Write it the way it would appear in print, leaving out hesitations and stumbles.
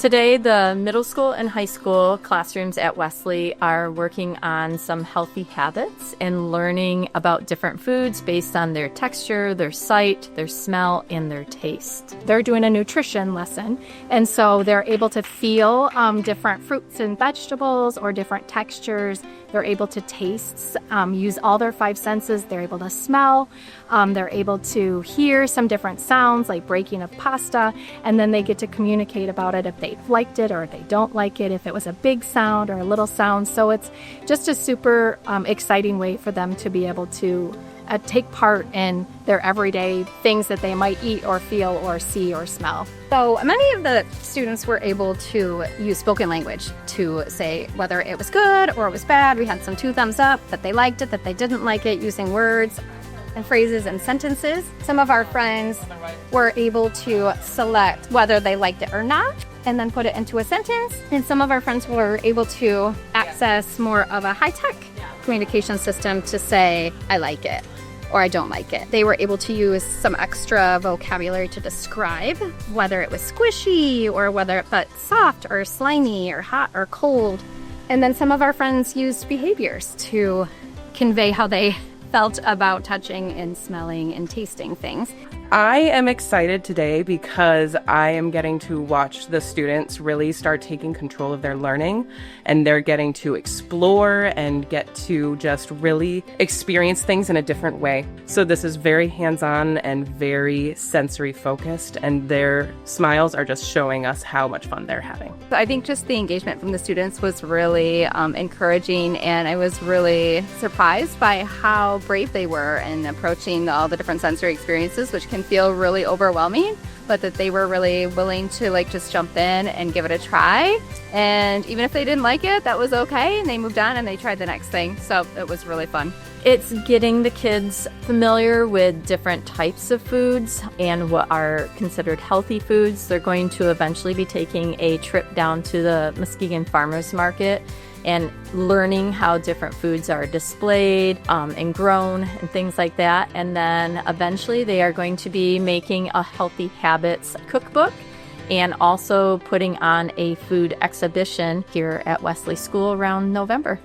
Today, the middle school and high school classrooms at Wesley are working on some healthy habits and learning about different foods based on their texture, their sight, their smell, and their taste. They're doing a nutrition lesson, and so they're able to feel different fruits and vegetables or different textures. They're able to taste, use all their five senses. They're able to smell. They're able to hear some different sounds like breaking of pasta, and then they get to communicate about it if they've liked it or if they don't like it, if it was a big sound or a little sound. So it's just a super exciting way for them to be able to take part in their everyday things that they might eat or feel or see or smell. So many of the students were able to use spoken language to say whether it was good or it was bad. We had some 2 thumbs up, that they liked it, that they didn't like it, using words and phrases and sentences. Some of our friends were able to select whether they liked it or not and then put it into a sentence. And some of our friends were able to access more of a high-tech communication system to say, I like it or I don't like it. They were able to use some extra vocabulary to describe whether it was squishy or whether it felt soft or slimy or hot or cold. And then some of our friends used behaviors to convey how they felt about touching and smelling and tasting things. I am excited today because I am getting to watch the students really start taking control of their learning, and they're getting to explore and get to just really experience things in a different way. So this is very hands-on and very sensory focused, and their smiles are just showing us how much fun they're having. I think just the engagement from the students was really encouraging, and I was really surprised by how brave they were in approaching all the different sensory experiences, which can feel really overwhelming, but that they were really willing to just jump in and give it a try. And even if they didn't like it, that was okay, and they moved on and they tried the next thing. So it was really fun. It's getting the kids familiar with different types of foods and what are considered healthy foods. They're going to eventually be taking a trip down to the Muskegon Farmers Market and learning how different foods are displayed and grown and things like that. And then eventually they are going to be making a healthy habits cookbook and also putting on a food exhibition here at Wesley School around November.